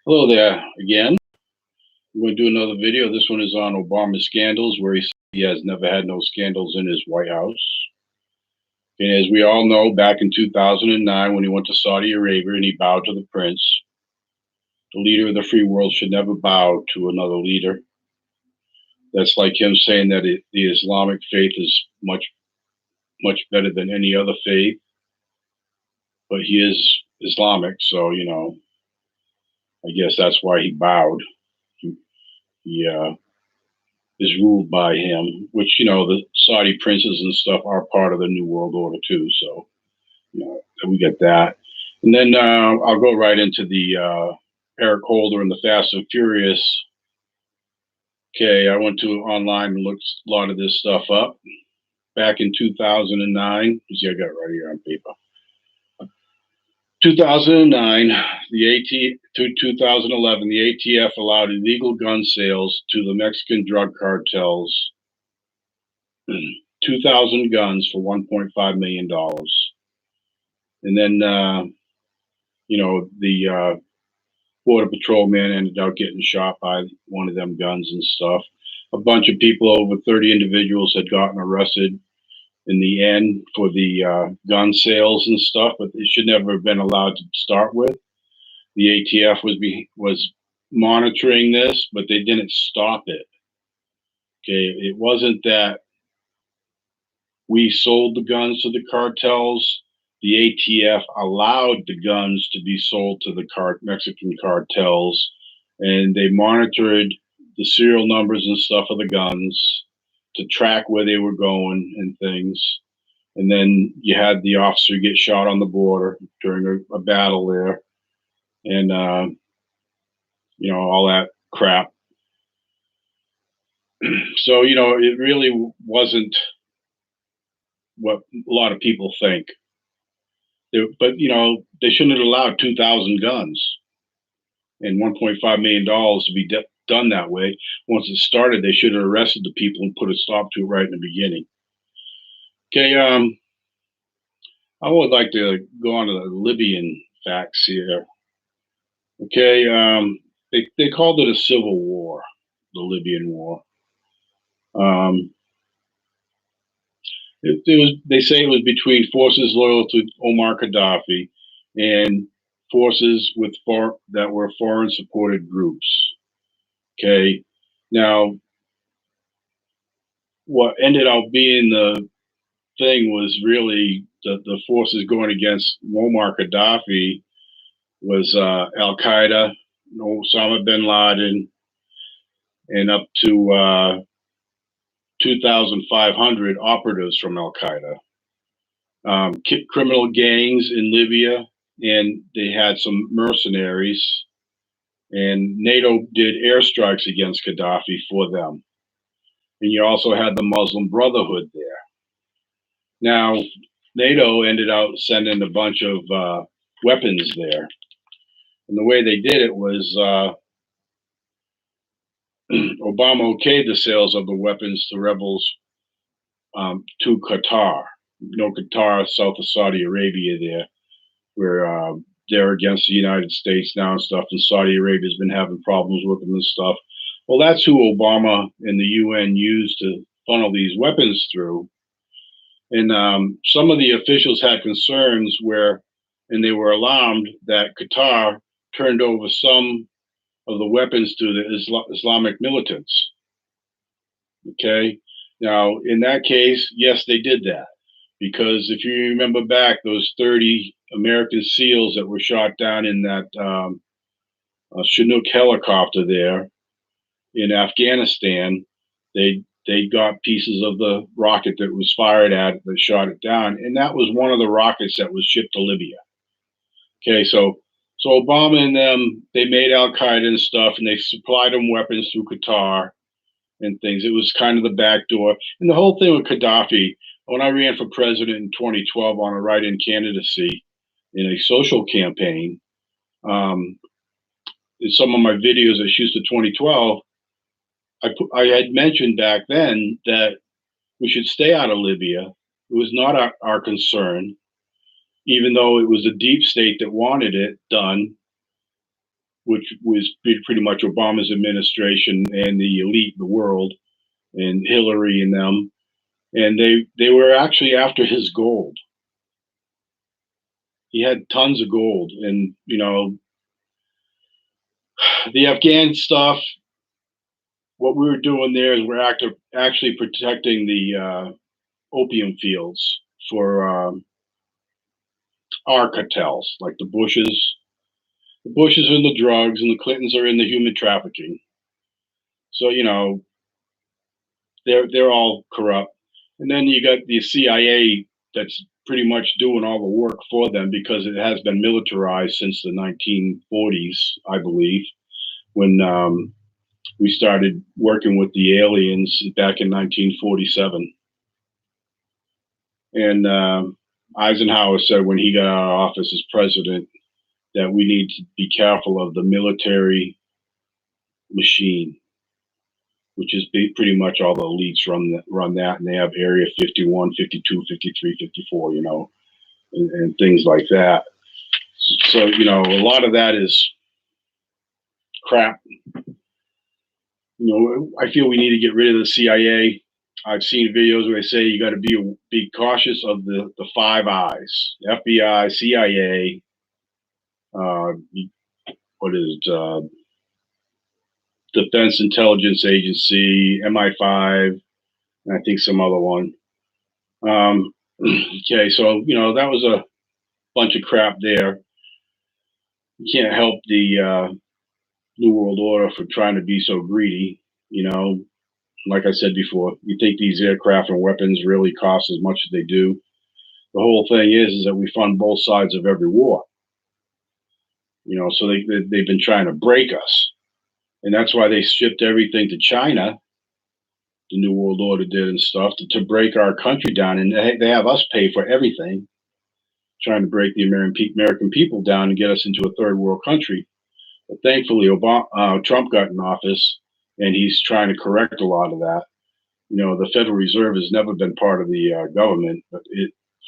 Hello there again. I'm going to do another video. This one is on Obama scandals, where he has never had no scandals in his White House. And as we all know, back in 2009, when he went to Saudi Arabia and he bowed to the prince, the leader of the free world should never bow to another leader. That's like him saying that the Islamic faith is much better than any other faith. But he is Islamic, so, I guess that's why he bowed. He is ruled by him, which, the Saudi princes and stuff are part of the New World Order too. So, we get that. And then I'll go right into the Eric Holder and the Fast and Furious. Okay, I went to online and looked a lot of this stuff up. Back in 2009, you see I got it right here on paper. 2009, to 2011, the ATF allowed illegal gun sales to the Mexican drug cartels, 2,000 guns for $1.5 million. And then, the Border Patrol man ended up getting shot by one of them guns and stuff. A bunch of people, over 30 individuals, had gotten arrested in the end for the gun sales and stuff, but they should never have been allowed to start with. The ATF was monitoring this, but they didn't stop it. Okay, it wasn't that we sold the guns to the cartels. The ATF allowed the guns to be sold to the Mexican cartels, and they monitored the serial numbers and stuff of the guns to track where they were going and things. And then you had the officer get shot on the border during a battle there, and all that crap. So it really wasn't what a lot of people think. But they shouldn't have allowed 2,000 guns and $1.5 million to be done that way. Once it started, they should have arrested the people and put a stop to it right in the beginning. Okay, I would like to go on to the Libyan facts here. Okay, they called it a civil war, the Libyan war. They say it was between forces loyal to Omar Gaddafi and forces that were foreign supported groups. Okay, now what ended up being the thing was really the forces going against Muammar Gaddafi was Al Qaeda, Osama bin Laden, and up to 2,500 operatives from Al Qaeda, criminal gangs in Libya, and they had some mercenaries. And NATO did airstrikes against Gaddafi for them. And you also had the Muslim Brotherhood there. Now, NATO ended up sending a bunch of weapons there. And the way they did it was Obama okayed the sales of the weapons to rebels to Qatar. Qatar, south of Saudi Arabia there, where they're against the United States now and stuff, and Saudi Arabia's been having problems with them and stuff. Well, that's who Obama and the UN used to funnel these weapons through. And some of the officials had concerns and they were alarmed that Qatar turned over some of the weapons to the Islamic militants. Okay, now in that case, yes, they did that, because if you remember back, those 30 American SEALs that were shot down in that Chinook helicopter there in Afghanistan, they got pieces of the rocket that was fired at that shot it down, and that was one of the rockets that was shipped to Libya. Okay, so Obama and them, they made Al Qaeda and stuff, and they supplied them weapons through Qatar and things. It was kind of the back door. And the whole thing with Gaddafi, when I ran for president in 2012 on a write-in candidacy in a social campaign, in some of my videos at Schuster 2012, I had mentioned back then that we should stay out of Libya. It was not our concern, even though it was a deep state that wanted it done. which was pretty much Obama's administration and the elite, the world, and Hillary and them, and they were actually after his gold. He had tons of gold, and the Afghan stuff. What we were doing there is we're actually protecting the opium fields for our cartels, like the Bushes. The Bushes are in the drugs, and the Clintons are in the human trafficking. So they're all corrupt. And then you got the CIA that's pretty much doing all the work for them because it has been militarized since the 1940s, I believe, when we started working with the aliens back in 1947. And Eisenhower said when he got out of office as president that we need to be careful of the military machine, which is pretty much all the elites run that, and they have Area 51, 52, 53, 54, and things like that. So, a lot of that is crap. I feel we need to get rid of the CIA. I've seen videos where they say you got to be cautious of the Five Eyes: FBI, CIA, what is it, Defense Intelligence Agency, MI5, and I think some other one. Okay, so that was a bunch of crap there. You can't help the New World Order for trying to be so greedy. Like I said before, you think these aircraft and weapons really cost as much as they do. The whole thing is that we fund both sides of every war. So they've been trying to break us, and that's why they shipped everything to China. The New World Order did and stuff to break our country down, and they have us pay for everything, trying to break the American people down and get us into a third world country. But thankfully, Trump got in office, and he's trying to correct a lot of that. The Federal Reserve has never been part of the government, but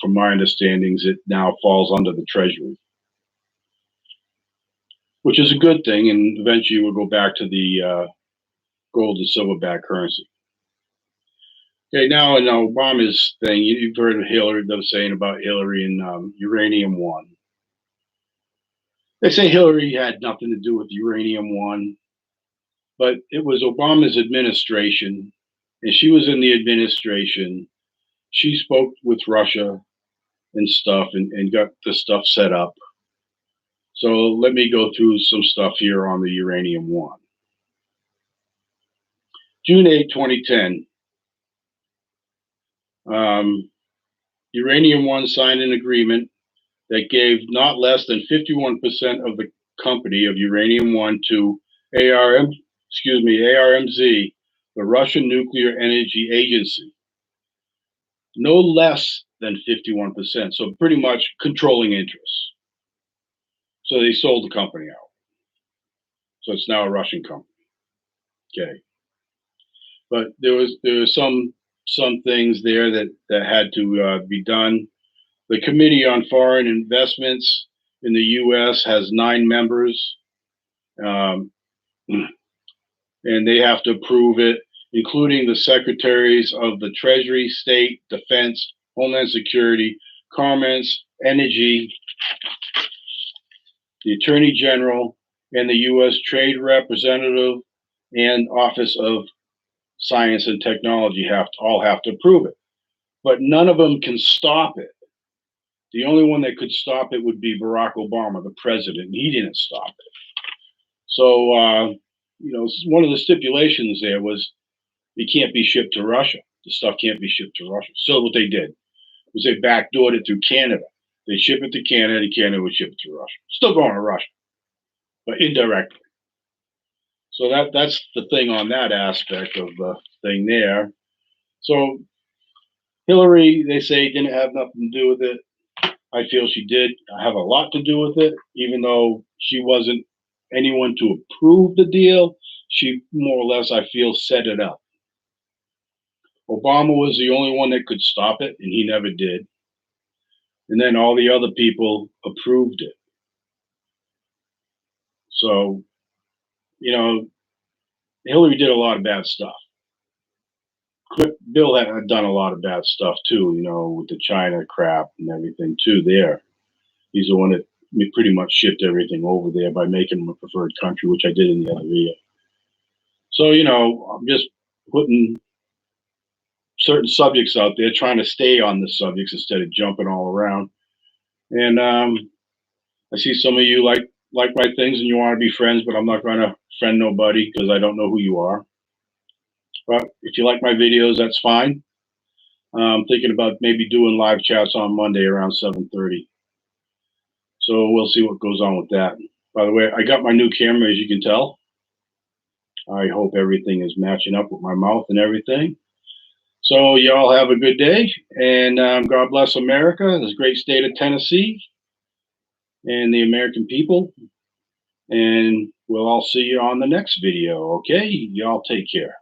from my understandings, it now falls under the Treasury, which is a good thing, and eventually we'll go back to the gold and silver-backed currency. Okay, now in Obama's thing, you've heard of Hillary, them saying about Hillary and Uranium One. They say Hillary had nothing to do with Uranium One, but it was Obama's administration, and she was in the administration. She spoke with Russia and stuff and got the stuff set up. So let me go through some stuff here on the Uranium One. June 8, 2010. Uranium One signed an agreement that gave not less than 51% of the company of Uranium One to ARMZ, the Russian Nuclear Energy Agency. No less than 51%, so pretty much controlling interests. So they sold the company out. So it's now a Russian company. Okay. But there was some things there that had to be done. The Committee on Foreign Investments in the U.S. has 9 members, and they have to approve it, including the Secretaries of the Treasury, State, Defense, Homeland Security, Commerce, Energy, the Attorney General, and the U.S. Trade Representative and Office of Science and Technology all have to approve it. But none of them can stop it. The only one that could stop it would be Barack Obama, the president, and he didn't stop it. So, one of the stipulations there was it can't be shipped to Russia. The stuff can't be shipped to Russia. So what they did was they backdoored it through Canada. They ship it to Canada, and Canada would ship it to Russia. Still going to Russia, but indirectly. So that's the thing on that aspect of the thing there. So Hillary, they say, didn't have nothing to do with it. I feel she did have a lot to do with it, even though she wasn't anyone to approve the deal. She more or less, I feel, set it up. Obama was the only one that could stop it, and he never did. And then all the other people approved it. So, you know, Hillary did a lot of bad stuff. Bill had done a lot of bad stuff too, with the China crap and everything too. There, he's the one that pretty much shipped everything over there by making them a preferred country, which I did in the other video. So, I'm just putting certain subjects out there, trying to stay on the subjects instead of jumping all around. And I see some of you like my things and you want to be friends, but I'm not going to friend nobody because I don't know who you are. But if you like my videos, that's fine. I'm thinking about maybe doing live chats on Monday around 7:30. So we'll see what goes on with that. By the way, I got my new camera, as you can tell. I hope everything is matching up with my mouth and everything. So y'all have a good day, and God bless America, this great state of Tennessee, and the American people. And we'll all see you on the next video, okay? Y'all take care.